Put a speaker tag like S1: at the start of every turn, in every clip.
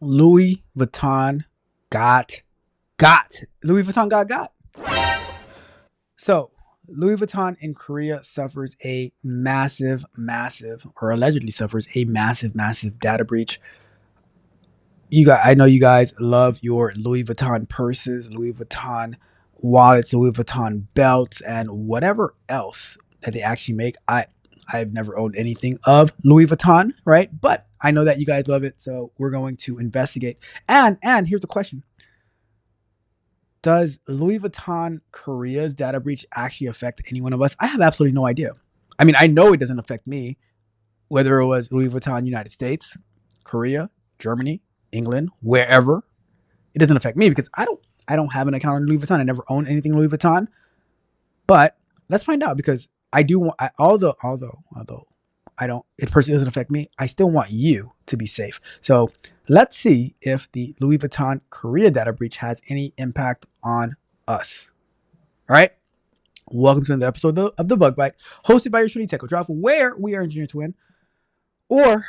S1: Louis Vuitton got. Louis Vuitton got. So Louis Vuitton in Korea suffers a massive, or allegedly suffers a massive data breach. I know you guys love your Louis Vuitton purses, Louis Vuitton wallets, Louis Vuitton belts, and whatever else that they actually make. I've never owned anything of Louis Vuitton, right? But I know that you guys love it, so we're going to investigate. And here's the question: does Louis Vuitton Korea's data breach actually affect any one of us? I have absolutely no idea. I mean, I know it doesn't affect me, whether it was Louis Vuitton United States, Korea, Germany, England, wherever. It doesn't affect me because I don't have an account on Louis Vuitton. I never owned anything Louis Vuitton. But let's find out, because I do want, although I don't, it personally doesn't affect me, I still want you to be safe. So let's see if the Louis Vuitton Korea data breach has any impact on us. All right. Welcome to another episode of The Bug Bite, hosted by your shitty Tech Drive, where we are engineered to win. Or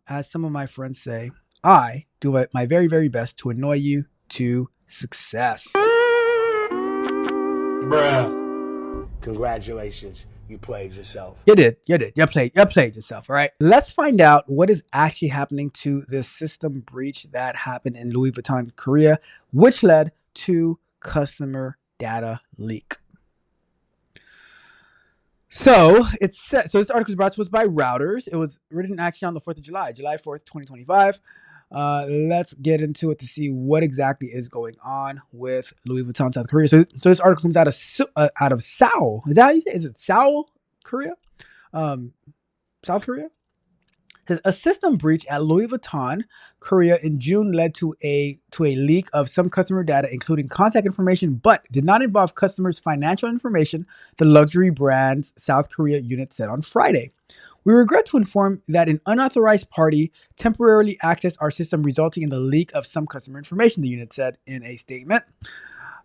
S1: as some of my friends say, I do my very, very best to annoy you to success.
S2: Bruh. Congratulations. You played yourself.
S1: You did. You played yourself. All right. Let's find out what is actually happening to this system breach that happened in Louis Vuitton Korea, which led to customer data leak. So this article is brought to us by Routers. It was written actually on the 4th of July 4th, 2025. Let's get into it to see what exactly is going on with Louis Vuitton South Korea. So this article comes out of Seoul. Is that how you say it? Is it Seoul, Korea? South Korea? A system breach at Louis Vuitton Korea in June led to a leak of some customer data, including contact information, but did not involve customers' financial information, the luxury brand's South Korea unit said on Friday. We regret to inform that an unauthorized party temporarily accessed our system, resulting in the leak of some customer information, the unit said in a statement.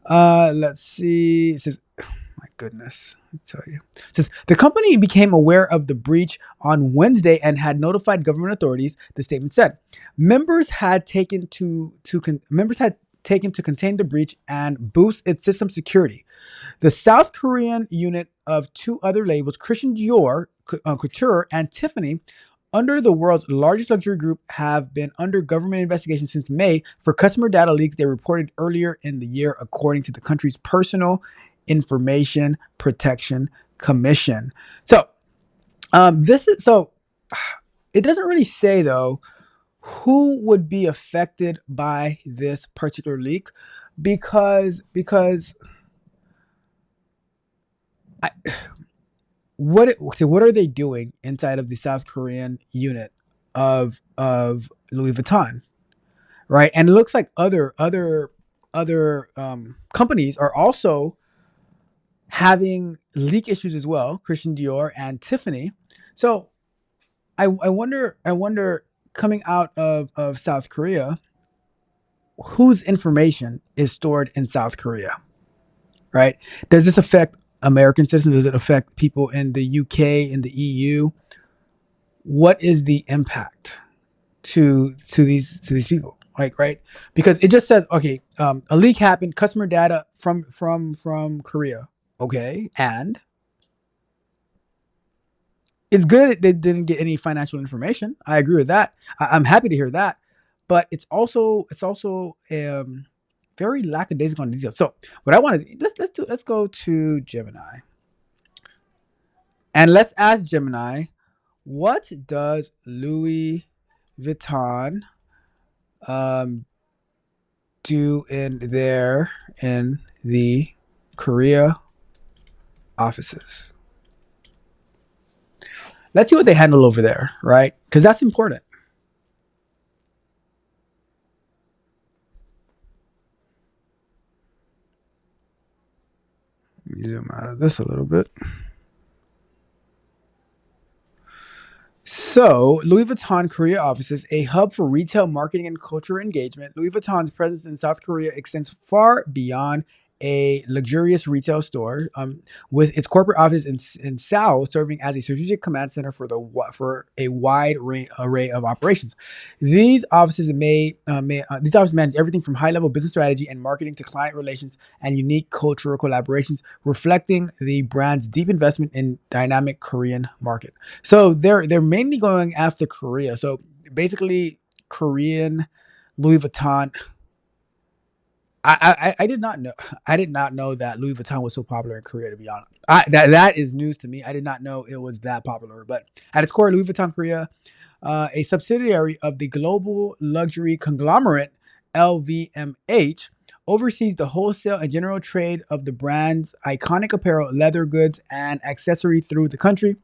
S1: Let's see. It says, my goodness, I'll tell you. It says, the company became aware of the breach on Wednesday and had notified government authorities, the statement said. Members had taken to contain the breach and boost its system security. The South Korean unit of two other labels, Christian Dior, Couture, and Tiffany, under the world's largest luxury group, have been under government investigation since May for customer data leaks they reported earlier in the year, according to the country's Personal Information Protection Commission. So, it doesn't really say though who would be affected by this particular leak, because what are they doing inside of the South Korean unit of Louis Vuitton, right? And it looks like other companies are also having leak issues as well, Christian Dior and Tiffany. So I wonder, coming out of South Korea, whose information is stored in South Korea, right? Does this affect American citizens? Does it affect people in the UK, in the EU? What is the impact to these people? Like, right? Because it just says, okay, a leak happened, customer data from Korea. Okay, and it's good that they didn't get any financial information. I agree with that. I'm happy to hear that, but it's also very lackadaisical on details. So what I want to let's go to Gemini, and let's ask Gemini, what does Louis Vuitton do in the Korea offices? Let's see what they handle over there, right? Because that's important. Let me zoom out of this a little bit. So, Louis Vuitton Korea offices, a hub for retail marketing and cultural engagement. Louis Vuitton's presence in South Korea extends far beyond a luxurious retail store with its corporate office in Seoul serving as a strategic command center for a wide array of operations. These offices manage everything from high level business strategy and marketing to client relations and unique cultural collaborations, reflecting the brand's deep investment in dynamic Korean market. So they're mainly going after Korea. So basically, Korean Louis Vuitton. I did not know. I did not know that Louis Vuitton was so popular in Korea. To be honest, that is news to me. I did not know it was that popular. But at its core, Louis Vuitton Korea, a subsidiary of the global luxury conglomerate LVMH, oversees the wholesale and general trade of the brand's iconic apparel, leather goods, and accessory through the country.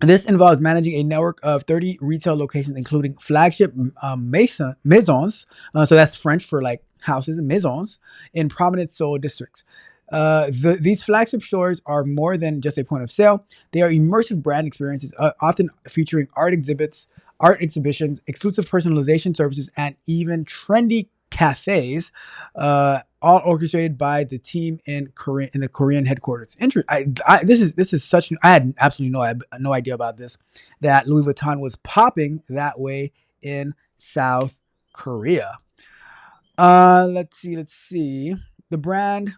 S1: This involves managing a network of 30 retail locations, including flagship maisons. So that's French for like houses, maisons, in prominent Seoul districts. These flagship stores are more than just a point of sale. They are immersive brand experiences, often featuring art exhibitions, exclusive personalization services, and even trendy cafes, all orchestrated by the team in the Korean headquarters. This is such. I had absolutely no idea about this. That Louis Vuitton was popping that way in South Korea. Let's see. The brand.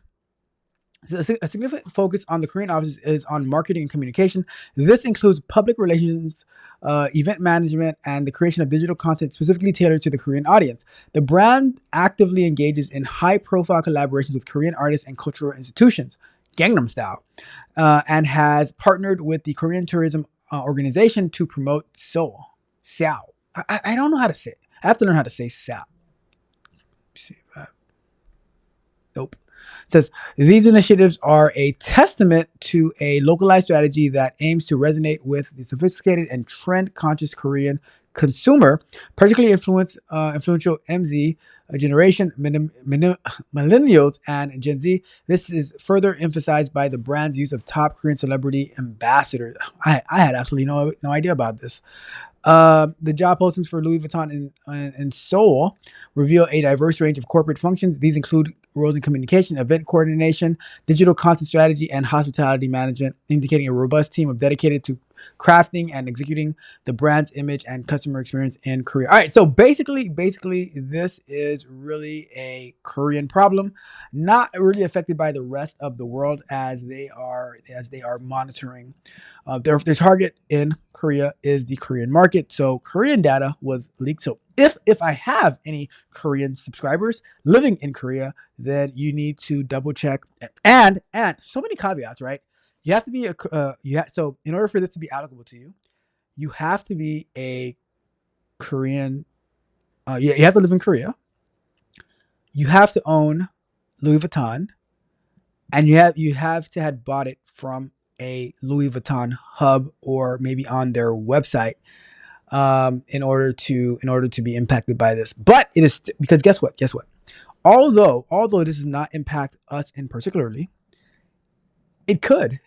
S1: So a significant focus on the Korean office is on marketing and communication. This includes public relations, event management, and the creation of digital content specifically tailored to the Korean audience. The brand actively engages in high-profile collaborations with Korean artists and cultural institutions, Gangnam Style, and has partnered with the Korean Tourism Organization to promote Seoul. Seoul. I don't know how to say it. I have to learn how to say Seoul. Nope. It says these initiatives are a testament to a localized strategy that aims to resonate with the sophisticated and trend-conscious Korean consumer, particularly influential MZ generation, millennials, and Gen Z. This is further emphasized by the brand's use of top Korean celebrity ambassadors. I had absolutely no idea about this. The job postings for Louis Vuitton in Seoul reveal a diverse range of corporate functions. These include roles in communication, event coordination, digital content strategy, and hospitality management, indicating a robust team of dedicated to crafting and executing the brand's image and customer experience in Korea. All right, so basically, this is really a Korean problem, not really affected by the rest of the world as they are monitoring. Their target in Korea is the Korean market. So Korean data was leaked. So if I have any Korean subscribers living in Korea, then you need to double check and so many caveats, right? You have to be so in order for this to be applicable to you, you have to be a Korean. You have to live in Korea. You have to own Louis Vuitton, and you have to have bought it from a Louis Vuitton hub or maybe on their website in order to be impacted by this. But it is because guess what? Although this does not impact us in particularly, it could.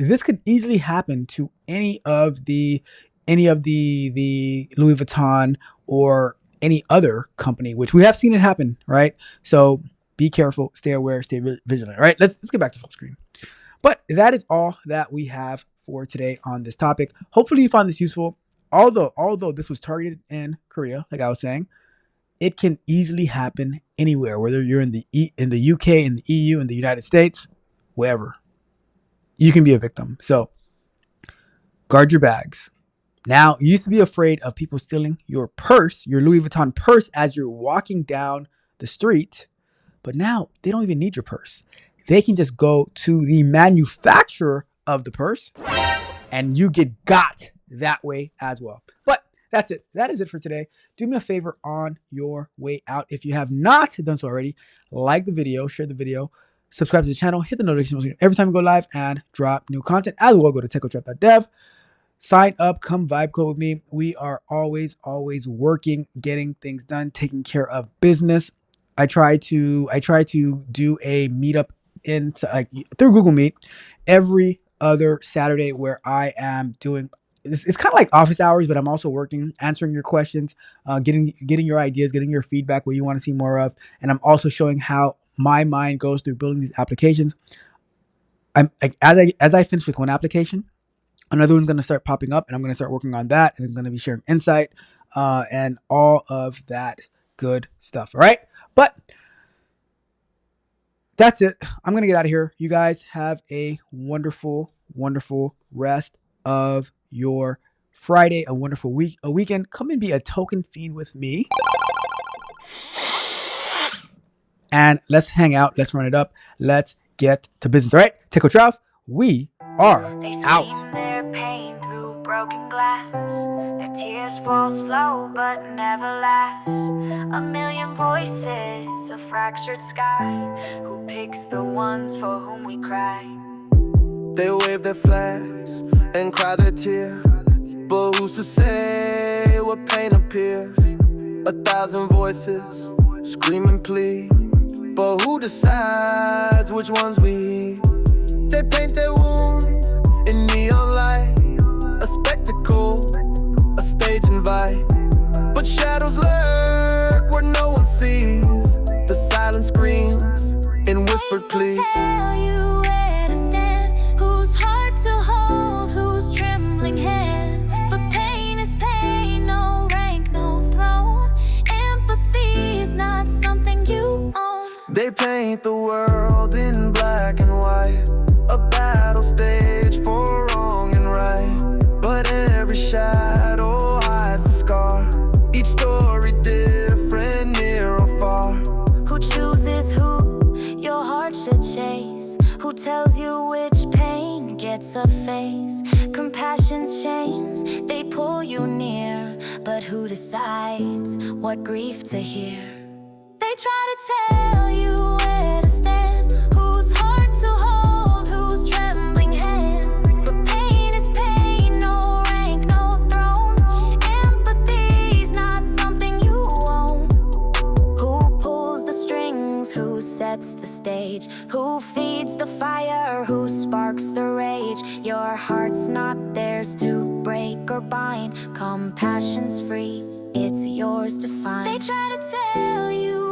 S1: This could easily happen to any of the Louis Vuitton or any other company, which we have seen it happen, right? So be careful, stay aware, stay vigilant. All right, let's get back to full screen. But that is all that we have for today on this topic. Hopefully you found this useful. Although this was targeted in Korea, like I was saying, it can easily happen anywhere, whether you're in the UK, in the EU, in the United States, wherever. You can be a victim. So guard your bags. Now, you used to be afraid of people stealing your purse, your Louis Vuitton purse, as you're walking down the street. But now they don't even need your purse. They can just go to the manufacturer of the purse and you get got that way as well. But that's it. That is it for today. Do me a favor on your way out. If you have not done so already, like the video, share the video, subscribe to the channel, hit the notification bell every time we go live and drop new content. As well, go to techotrap.dev. Sign up, come vibe code with me. We are always working, getting things done, taking care of business. I try to do a meetup through Google Meet every other Saturday where I am doing. It's kind of like office hours, but I'm also working, answering your questions, getting your ideas, getting your feedback, what you want to see more of, and I'm also showing how my mind goes through building these applications, as I finish with one application, another one's going to start popping up, and I'm going to start working on that, and I'm going to be sharing insight and all of that good stuff. All right, but that's it. I'm going to get out of here. You guys have a wonderful, wonderful rest of your Friday, a wonderful week, a weekend. Come and be a token fiend with me. And let's hang out. Let's run it up. Let's get to business. All right, Tickle Trough, we are
S3: They
S1: out.
S3: scream their pain through broken glass. Their tears fall slow but never last. A million voices, a fractured sky. Who picks the ones for whom we cry?
S4: They wave their flags and cry their tears, but who's to say what pain appears? 1,000 voices scream and plead, but who decides which ones we heed? They paint their wounds in neon light, a spectacle, a stage invite. But shadows lurk where no one sees. The silence screams in whispered pleas.
S3: Tell you where to stand, whose heart to hold, whose trembling hand. But pain is pain, no rank, no throne. Empathy is not something you own.
S4: They paint the world in black and white, a battle stage for wrong and right. But every shadow hides a scar, each story different, near or far.
S3: Who chooses who your heart should chase? Who tells you which pain gets a face? Compassion's chains, they pull you near, but who decides what grief to hear? They try to tell you where to stand, whose heart to hold, whose trembling hand. But pain is pain, no rank, no throne. Empathy's not something you own. Who pulls the strings, who sets the stage? Who feeds the fire, who sparks the rage? Your heart's not theirs to break or bind. Compassion's free, it's yours to find. They try to tell you